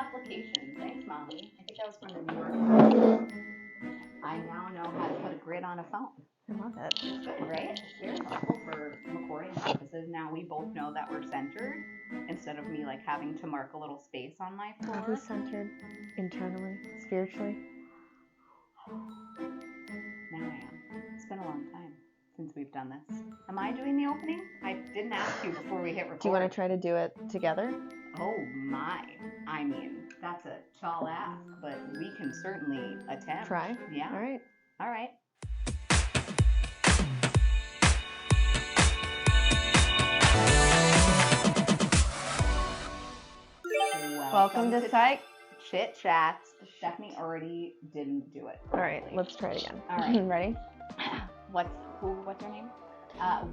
application. Thanks, Molly. I think that was from the New York. I now know how to put a grid on a phone. I love it. It's good, right? It's very helpful for recording purposes. Now we both know that we're centered instead of me like having to mark a little space on my floor. Are we centered internally, spiritually? Now I am. It's been a long time since we've done this. Am I doing the opening? I didn't ask you before we hit record. Do you want to try to do it together? Oh my. I mean, that's a tall ask, but we can certainly attempt. Try? Yeah. All right. All right. Welcome to Chit Chats. Stephanie already didn't do it. All right, let's try it again. All right. Ready? What's your name?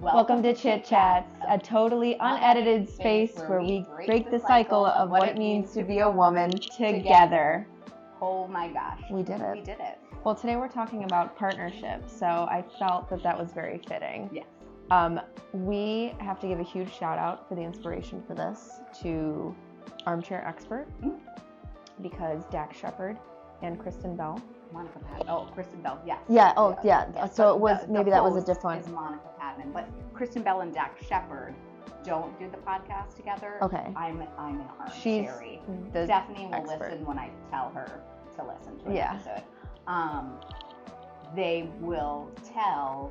Welcome to Chit Chats, a totally unedited space where we break the cycle of what it means to be a woman together. Oh my gosh. We did it. We did it. Well, today we're talking about partnerships, so I felt that was very fitting. Yes. We have to give a huge shout out for the inspiration for this to Armchair Expert, because Dax Shepard and Kristen Bell. Monica Padman. Oh, Kristen Bell, yes. Yeah, so it was, maybe that was a different one. Is Monica Padman, but Kristen Bell and Dax Shepard don't do the podcast together. Okay. I'm an armchair. She's the Stephanie will expert. Listen when I tell her to listen to an Yeah. episode. They will tell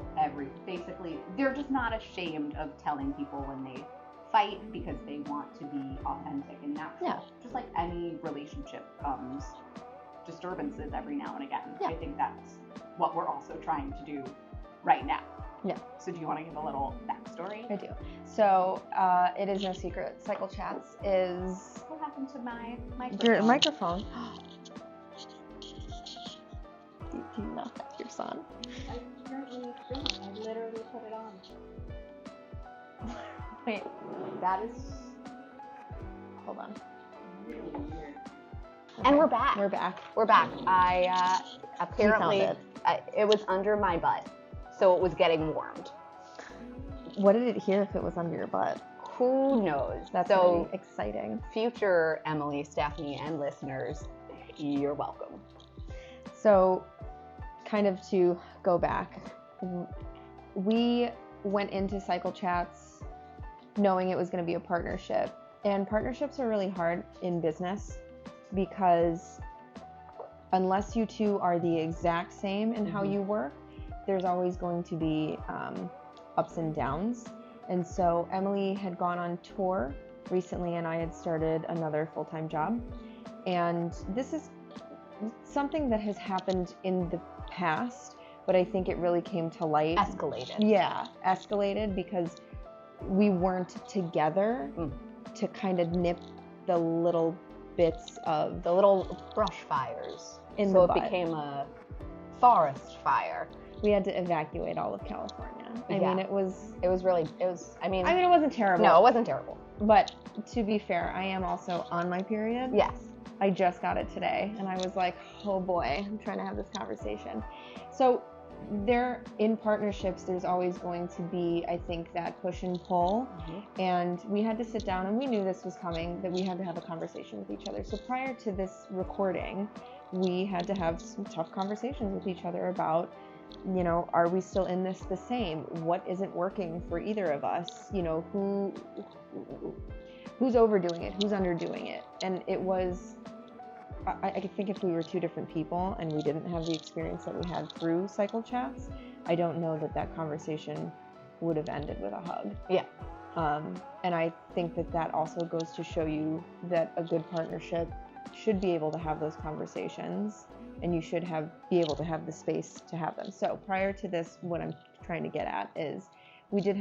basically, they're just not ashamed of telling people when they fight because they want to be authentic and natural. Yeah. Just like any relationship comes disturbances every now and again. Yeah. I think that's what we're also trying to do right now. Yeah. So do you want to give a little backstory? I do. So it is no secret. Cycle Chats is... What happened to my microphone? Your microphone. Do you knock out your son? I currently don't. I literally put it on. Wait. That is Hold on. really weird. Okay. And we're back. We're back. I apparently You found it was under my butt, so it was getting warmed. What did it hear if it was under your butt? Who knows? That's so really exciting. Future Emily, Stephanie, and listeners, you're welcome. So, kind of to go back, we went into Cycle Chats knowing it was going to be a partnership. And partnerships are really hard in business because unless you two are the exact same in how you work, there's always going to be ups and downs. And so Emily had gone on tour recently and I had started another full-time job. And this is something that has happened in the past, but I think it really came to light. Escalated. Yeah, escalated because we weren't together to kind of nip the little bits of The little brush fires. In so the it butt. became a forest fire. We had to evacuate all of California. I mean, it was, it wasn't terrible. No, it wasn't terrible. But to be fair, I am also on my period. Yes. I just got it today and I was like, oh boy, I'm trying to have this conversation. So in partnerships, there's always going to be, I think, that push and pull. And we had to sit down and we knew this was coming, that we had to have a conversation with each other. So prior to this recording, we had to have some tough conversations with each other about, are we still in this the same? What isn't working for either of us? Who's overdoing it? Who's underdoing it? And it was, I think if we were two different people and we didn't have the experience that we had through Cycle Chats, I don't know that conversation would have ended with a hug. Yeah. And I think that also goes to show you that a good partnership should be able to have those conversations and you should be able to have the space to have them. So prior to this, what I'm trying to get at is we had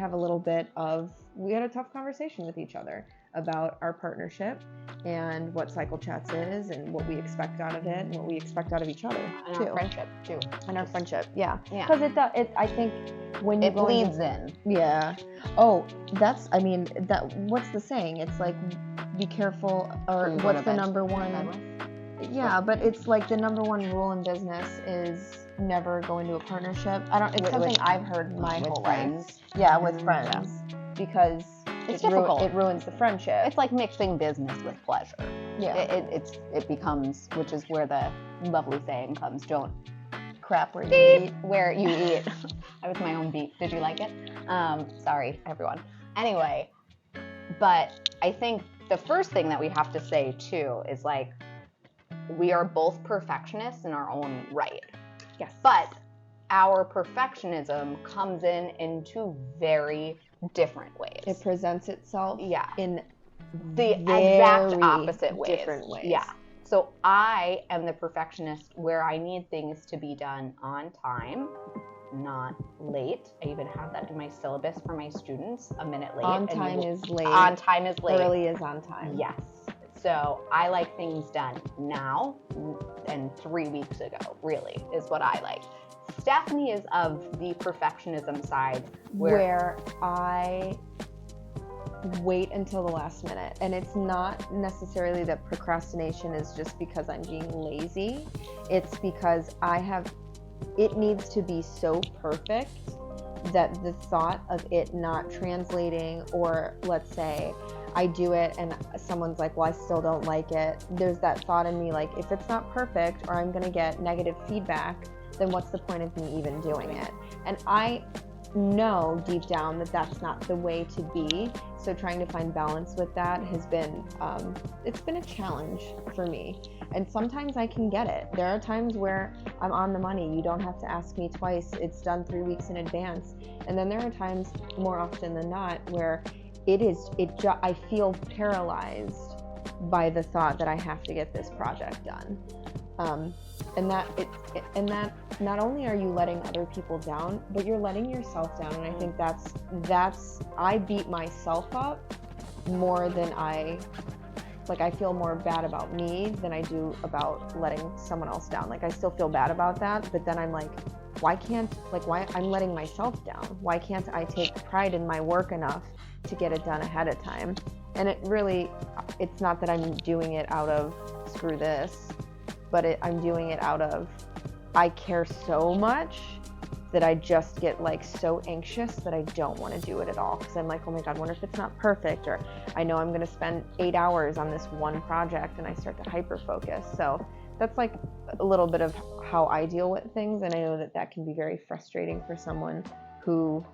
a tough conversation with each other about our partnership and what Cycle Chats is and what we expect out of it and what we expect out of each other And too. our friendship too. And our friendship, yeah. Yeah. Because I think when you It bleeds in. Yeah. Oh, what's the saying? It's like, be careful, or what's the number one? Yeah, but it's like the number one rule in business is never go into a partnership. It's something I've heard my whole life. Friends. Yeah, with friends. Because It's difficult. It ruins the friendship. It's like mixing business with pleasure. Yeah. It becomes, which is where the lovely saying comes, don't Crap where you beep eat. where you eat. That was my own beep. Did you like it? Sorry, everyone. Anyway, but I think the first thing that we have to say too is like, we are both perfectionists in our own right. Yes. But our perfectionism comes in two very different ways. It presents itself in the exact very opposite ways. different ways. Yeah. So I am the perfectionist where I need things to be done on time, not late. I even have that in my syllabus for my students, a minute late. On time is late. On time is late. Early is on time. Yes. So I like things done now and 3 weeks ago, really, is what I like. Stephanie is of the perfectionism side where I wait until the last minute. And it's not necessarily that procrastination is just because I'm being lazy. It's because it needs to be so perfect that the thought of it not translating, or let's say I do it and someone's like, well, I still don't like it. There's that thought in me like, if it's not perfect or I'm going to get negative feedback, then what's the point of me even doing it? And I know deep down that that's not the way to be. So trying to find balance with that has been, it's been a challenge for me. And sometimes I can get it. There are times where I'm on the money. You don't have to ask me twice. It's done 3 weeks in advance. And then there are times, more often than not, where I feel paralyzed by the thought that I have to get this project done. And that not only are you letting other people down, but you're letting yourself down. And I think I beat myself up more than I feel more bad about me than I do about letting someone else down. Like I still feel bad about that, but then I'm like, why I'm letting myself down? Why can't I take pride in my work enough to get it done ahead of time? And it's not that I'm doing it out of screw this, but I'm doing it out of I care so much that I just get like so anxious that I don't want to do it at all, because I'm like, oh my god, wonder if it's not perfect, or I know I'm going to spend 8 hours on this one project, and I start to hyper focus. So that's like a little bit of how I deal with things, and I know that can be very frustrating for someone who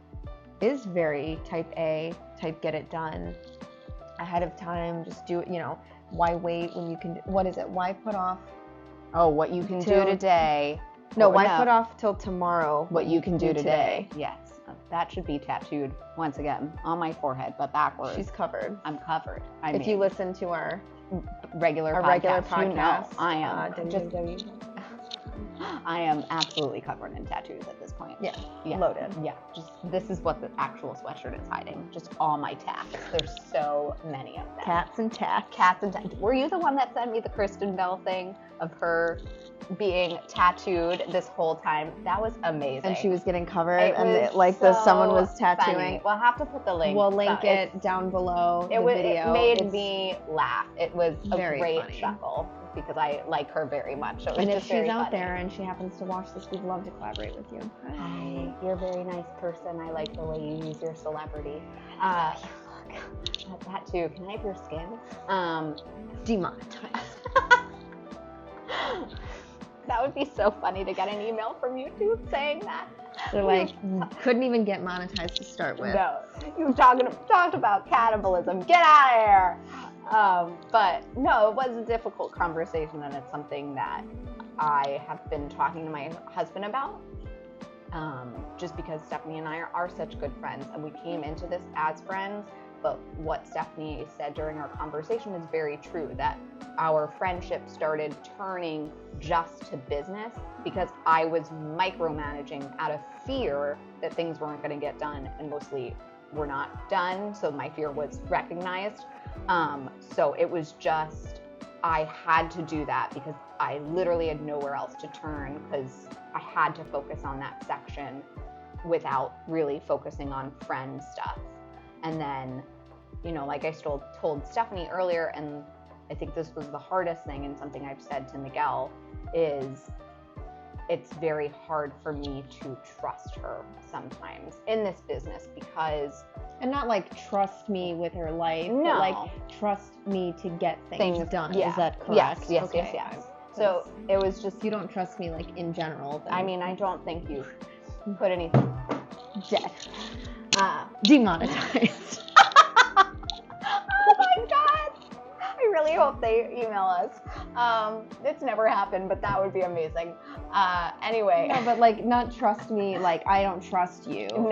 is very type A, type get it done ahead of time, just do it, why wait when you can, what is it, why put off what you can do today. Why put off till tomorrow what you can do today? Yes, that should be tattooed once again on my forehead, but backwards. She's covered. I'm covered. If you listen to our regular podcast, you know I am absolutely covered in tattoos at this point. Yeah. Loaded. Yeah, just this is what the actual sweatshirt is hiding. Just all my tats. There's so many of them. Cats and tats. Were you the one that sent me the Kristen Bell thing of her being tattooed this whole time? That was amazing. And she was getting covered, someone was tattooing. Funny. We'll have to put the link. We'll link it down below the video. It made me laugh. It was a great funny. chuckle because I like her very much. So it was and just if she's out funny. there and she happens to watch this, we'd love to collaborate with you. Hi, you're a very nice person. I like the way you use your celebrity. That too. Can I have your skin? Demonetized. That would be so funny to get an email from YouTube saying that. They're like, couldn't even get monetized to start with. No, you talked about cannibalism. Get out of here. But no, it was a difficult conversation, and it's something that I have been talking to my husband about. Just because Stephanie and I are such good friends, and we came into this as friends. But what Stephanie said during our conversation is very true, that our friendship started turning just to business because I was micromanaging out of fear that things weren't going to get done, and mostly were not done. So my fear was recognized. So it was just, I had to do that because I literally had nowhere else to turn, because I had to focus on that section without really focusing on friend stuff. And then, like I told Stephanie earlier, and I think this was the hardest thing, and something I've said to Miguel, is it's very hard for me to trust her sometimes in this business because... And not like trust me with her life, No. but like trust me to get things done. Yeah. Is that correct? Yes. Okay. So it was just... If you don't trust me like in general, then I mean, I don't think you put anything... dead. Demonetized. Oh my God. I really hope they email us. It's never happened, but that would be amazing. Anyway. No, but like not trust me, like I don't trust you. No,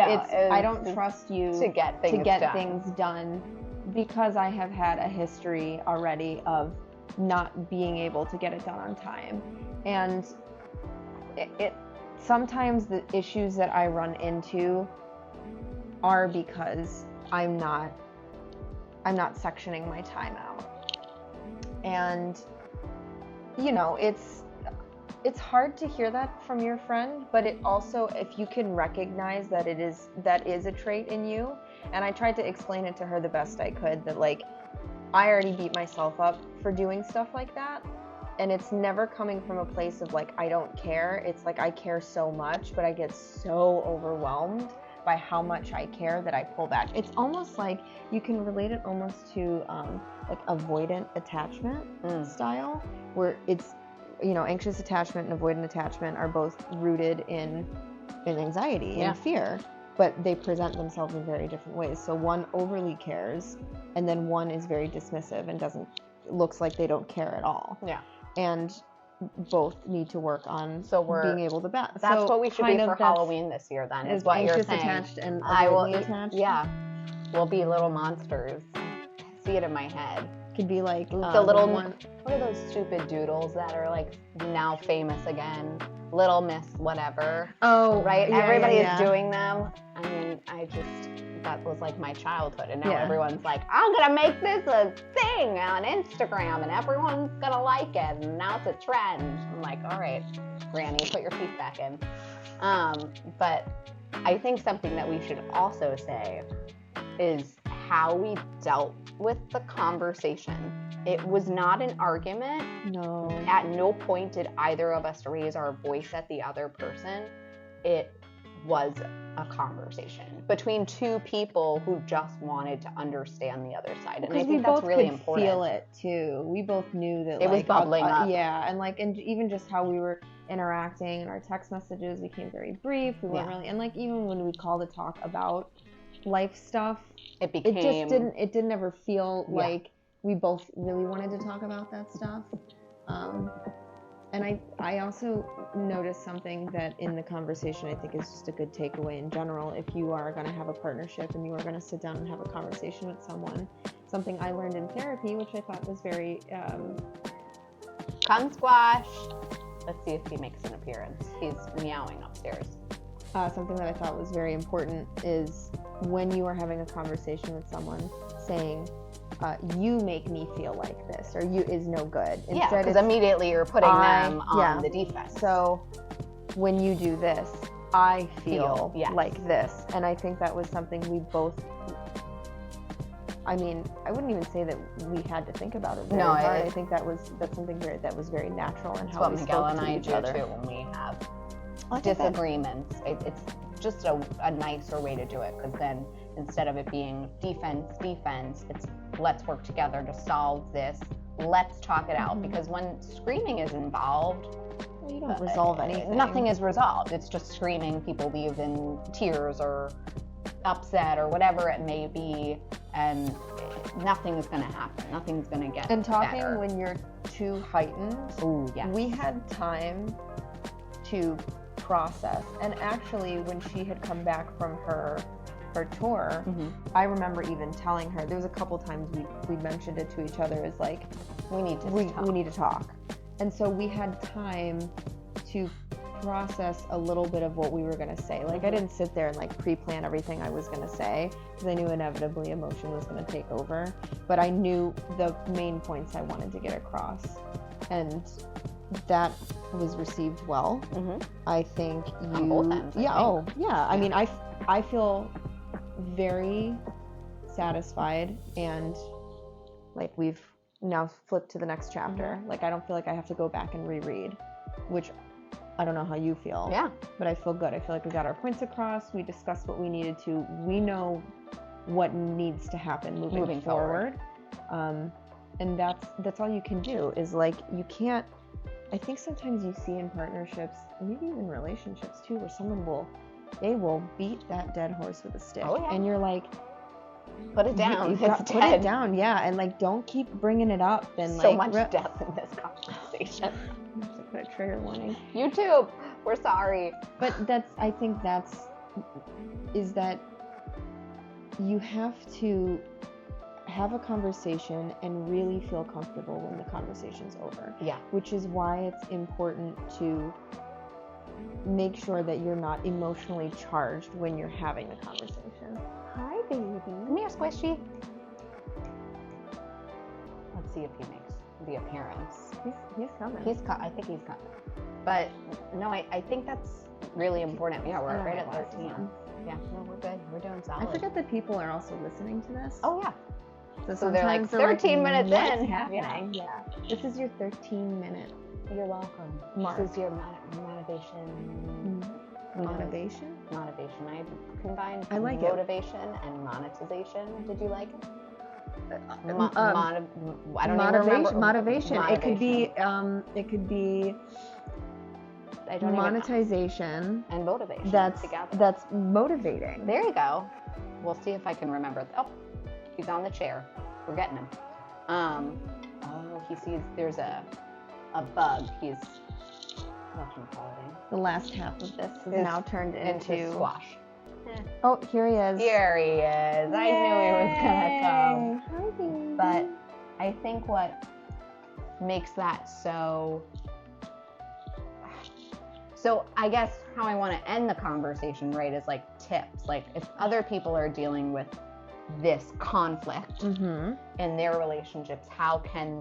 I don't trust you to get things done. Because I have had a history already of not being able to get it done on time. And it sometimes the issues that I run into are because I'm not sectioning my time out. And you know, it's hard to hear that from your friend, but it also, if you can recognize that that is a trait in you. And I tried to explain it to her the best I could, that like I already beat myself up for doing stuff like that. And it's never coming from a place of like, I don't care. It's like, I care so much, but I get so overwhelmed by how much I care that I pull back. It's almost like you can relate it almost to like avoidant attachment style, where it's, you know, anxious attachment and avoidant attachment are both rooted in anxiety and fear, but they present themselves in very different ways. So one overly cares, and then one is very dismissive and looks like they don't care at all. Yeah. And both need to work on being able to balance. That's what we should be for Halloween this year then, is what you're saying. Attached and avoidantly attached. Yeah. We'll be little monsters. See it in my head. Could be like the little one. What are those stupid doodles that are like now famous again? Little Miss whatever. Oh, right. Yeah, Everybody is doing them. I mean, that was like my childhood, and now everyone's like, I'm gonna make this a thing on Instagram, and everyone's gonna like it, and now it's a trend. I'm like, all right, Granny, put your teeth back in. But I think something that we should also say is how we dealt with the conversation. It was not an argument. No. At no point did either of us raise our voice at the other person. It was a conversation between two people who just wanted to understand the other side. And I think that's really important. Feel it too. We both knew that it was bubbling up. Yeah, and even just how we were interacting, and our text messages became very brief. We weren't really, and like even when we called to talk about life stuff, it didn't ever feel like we both really wanted to talk about that stuff. And I also noticed something that in the conversation I think is just a good takeaway in general. If you are going to have a partnership and you are going to sit down and have a conversation with someone, something I learned in therapy, which I thought was very... Come Squash. Let's see if he makes an appearance. He's meowing upstairs. Something that I thought was very important is when you are having a conversation with someone, saying, you make me feel like this, or you is no good. Instead, because immediately you're putting them on the defense. So when you do this, I feel like this. And I think that was something we both, I mean, I wouldn't even say that we had to think about it very hard. I think that's something that was very natural in how we spoke to each other. Too, when we have disagreements. It's just a nicer way to do it, because then instead of it being defense, it's let's work together to solve this. Let's talk it out, because when screaming is involved, you don't resolve anything. Nothing is resolved. It's just screaming. People leave in tears or upset or whatever it may be, and nothing is going to happen. Nothing's going to get And talking better. When you're too heightened, we had time to process. And actually, when she had come back from her tour, I remember even telling her, there was a couple times we mentioned it to each other, as like, we need to talk. And so we had time to process a little bit of what we were going to say. Like, I didn't sit there and like pre-plan everything I was going to say, because I knew inevitably emotion was going to take over, but I knew the main points I wanted to get across, and that was received well. I think on both ends. I mean, I feel very satisfied, and like we've now flipped to the next chapter. Like, I don't feel like I have to go back and reread, which I don't know how you feel. Yeah. But I feel good. I feel like we got our points across. We discussed what we needed to. We know what needs to happen moving forward. And that's all you can do is like, you can't, I think sometimes you see in partnerships, maybe even relationships too, where they will beat that dead horse with a stick. Oh, yeah. And you're like, put it down. Put it down. Yeah. And like, don't keep bringing it up. And so like, much death in this conversation. I have to put a trigger warning. YouTube, we're sorry. But I think that you have to have a conversation and really feel comfortable when the conversation's over. Yeah. Which is why it's important to make sure that you're not emotionally charged when you're having the conversation. Hi, baby. Come here, Squishy. Let's see if he makes the appearance. He's coming. I think he's coming. But no, I think that's really important. Yeah, we're right at 13. Yeah, no, we're good. We're doing solid. I forget that people are also listening to this. Oh, yeah. So they're like 13 minutes in. Happening? Yeah. This is your 13-minute. You're welcome. Mark. This is your motivation. Motivation? Motivation. I combined like motivation and monetization. Did you like it? I don't even remember. Motivation. It could be monetization and motivation. That's together. That's motivating. There you go. We'll see if I can remember. Oh, he's on the chair. We're getting him. He sees there's a bug. He's the last half of this is now turned into squash. Oh, here he is. Here he is. I knew he was gonna come. Hi, baby. But I think what makes that so I guess how I want to end the conversation, right, is like tips. Like if other people are dealing with this conflict in their relationships, how can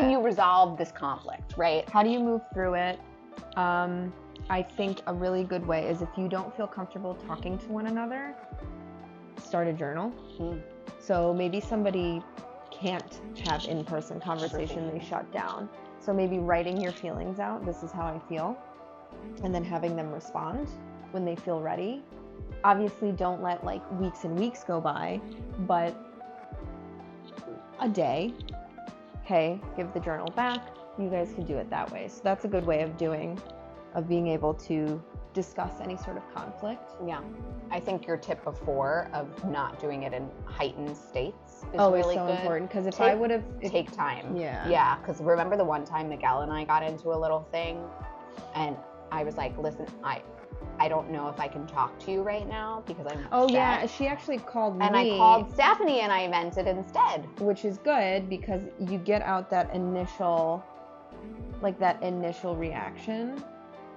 you resolve this conflict, right? How do you move through it? I think a really good way is if you don't feel comfortable talking to one another, start a journal. So maybe somebody can't have in-person conversation, they shut down. So maybe writing your feelings out, this is how I feel, and then having them respond when they feel ready. Obviously, don't let like weeks and weeks go by, but a day, hey, give the journal back. You guys can do it that way. So that's a good way of being able to discuss any sort of conflict. Yeah. I think your tip before of not doing it in heightened states is really so good. Important, because if I would have... Take time. Yeah. Yeah, because remember the one time Miguel and I got into a little thing, and I was like, listen, I don't know if I can talk to you right now because I'm upset. Oh, yeah, she actually called me. And I called Stephanie and I vented instead. Which is good, because you get out that initial reaction.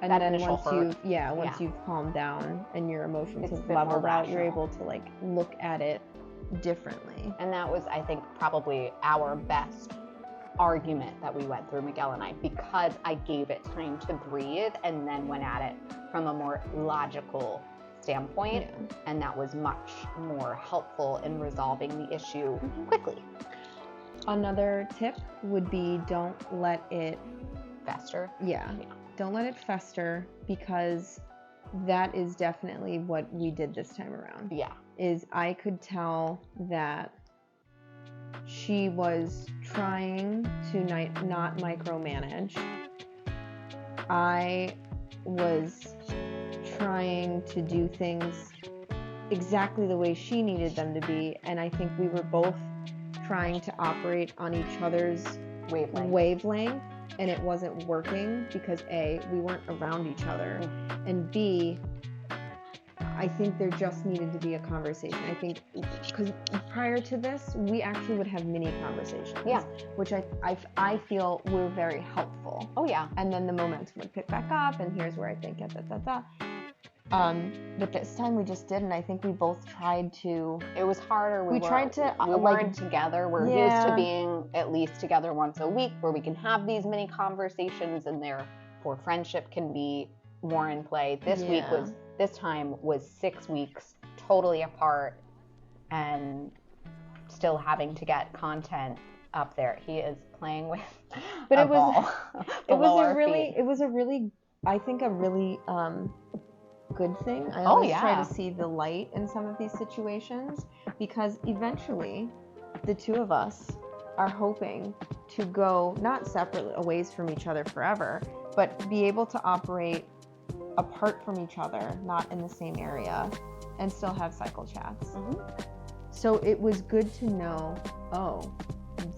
And that then initial hurt. Once you've calmed down and your emotions have leveled out, you're able to like look at it differently. And that was, I think, probably our best argument that we went through, Miguel and I, because I gave it time to breathe and then went at it from a more logical standpoint. And that was much more helpful in resolving the issue quickly. Another tip would be don't let it fester. Yeah. Don't let it fester, because that is definitely what we did this time around. Yeah. Is I could tell that she was trying to not micromanage. I was trying to do things exactly the way she needed them to be, and I think we were both trying to operate on each other's wavelength. And it wasn't working because A, we weren't around each other, and B, I think there just needed to be a conversation. I think because prior to this, we actually would have mini conversations, which I feel were very helpful. Oh yeah. And then the momentum would pick back up, and here's where I think but this time we just didn't. I think we both tried to. It was harder. We weren't together. We're used to being at least together once a week, where we can have these mini conversations, and therefore friendship can be more in play. This time was 6 weeks totally apart, and still having to get content up there. He is playing with But a it was ball it was below a our really feet. it was a really I think a really good thing. I Oh, always yeah. try to see the light in some of these situations because eventually the two of us are hoping to go not separate ways from each other forever, but be able to operate apart from each other, not in the same area, and still have cycle chats. Mm-hmm. So it was good to know, oh,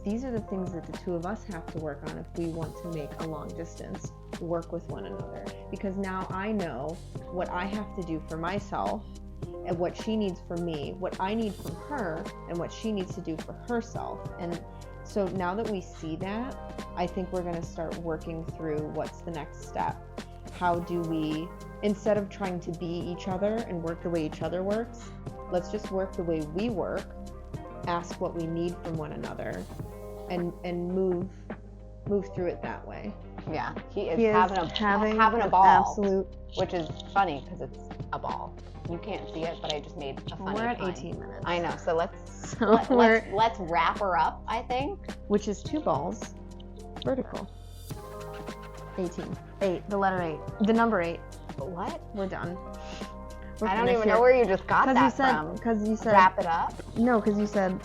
these are the things that the two of us have to work on if we want to make a long distance work with one another. Because now I know what I have to do for myself and what she needs from me, what I need from her, and what she needs to do for herself. And so now that we see that, I think we're going to start working through what's the next step. How do we, instead of trying to be each other and work the way each other works, let's just work the way we work, ask what we need from one another, and move through it that way. Yeah, he is having a ball, absolute. which is funny because it's a ball. You can't see it, but I just made a funny We're at pun. 18 minutes. I know, so let's we're, let's wrap her up, I think. which is 2 balls, vertical. 18. 8. The letter 8. The number 8. What? We're done. I don't even know where you just got that from. Because you said Wrap it up. No, because you said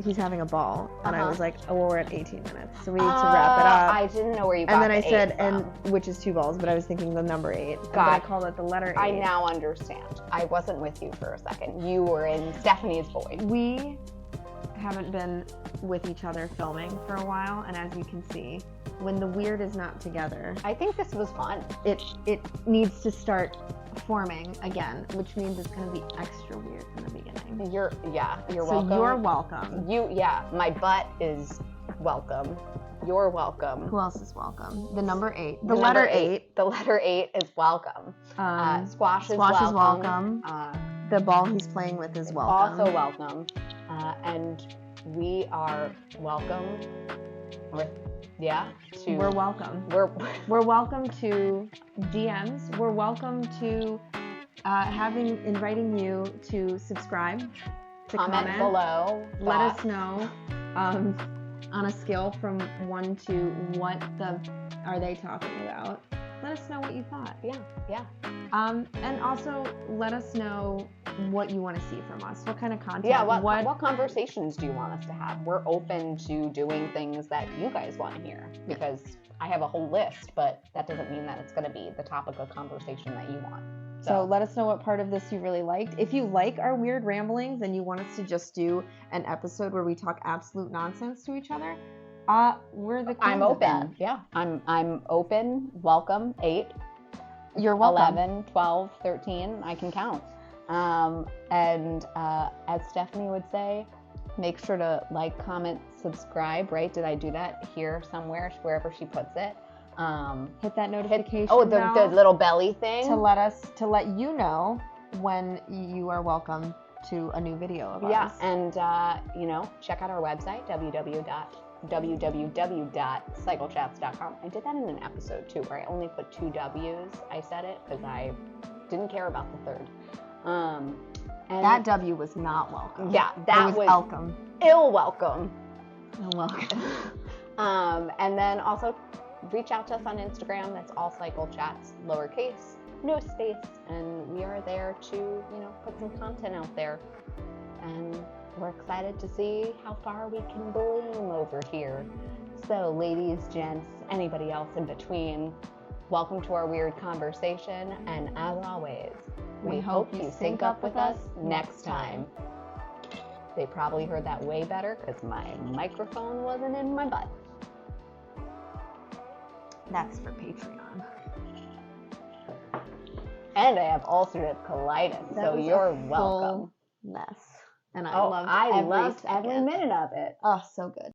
he's having a ball, and I Uh-huh. was like, oh, well, we're at 18 minutes, so we need to wrap it up. I didn't know where you got And then I the said, 8 from. and which is 2 balls, but I was thinking the number 8. But Got I it. called it the letter 8. I now understand. I wasn't with you for a second. You were in Stephanie's voice. We haven't been with each other filming for a while, and as you can see, when the weird is not together, I think this was fun. it needs to start forming again, which means it's going to be extra weird from the beginning. You're So welcome. you're welcome. My butt is welcome. You're welcome. Who else is welcome? The number 8. The letter number 8. The letter 8 is welcome. Squash is Squash welcome. is welcome. The ball he's playing with is welcome. Also welcome. And we are welcome. We're welcome. We're welcome to DMs. We're welcome to inviting you to subscribe, to comment below. Let us know on a scale from 1 to what are they talking about. Let us know what you thought. Yeah. And also let us know what you want to see from us. What kind of content? Yeah, what conversations do you want us to have? We're open to doing things that you guys want to hear because I have a whole list, but that doesn't mean that it's going to be the topic of conversation that you want. So let us know what part of this you really liked. If you like our weird ramblings and you want us to just do an episode where we talk absolute nonsense to each other, we're the queens I'm of open. that. Yeah, I'm open. Welcome. 8. You're welcome. 11, 12, 13. I can count. And as Stephanie would say, make sure to like, comment, subscribe, right? Did I do that here somewhere, wherever she puts it? Hit that notification the bell little belly thing. to let you know when you are welcome to a new video of ours. Yeah, and check out our website, www.cyclechats.com. I did that in an episode too, where I only put 2 W's. I said it because I didn't care about the third. And that W was not welcome. Yeah, that was welcome. Ill welcome. Welcome. And then also reach out to us on Instagram. That's all Cycle Chats, lowercase, no space, and we are there to put some content out there. And we're excited to see how far we can bloom over here. So, ladies, gents, anybody else in between, welcome to our weird conversation. And as always, we hope you sync up with us next time. They probably heard that way better because my microphone wasn't in my butt. That's for Patreon. And I have ulcerative colitis, so you're welcome. Mess. And I loved every minute of it. Oh, so good.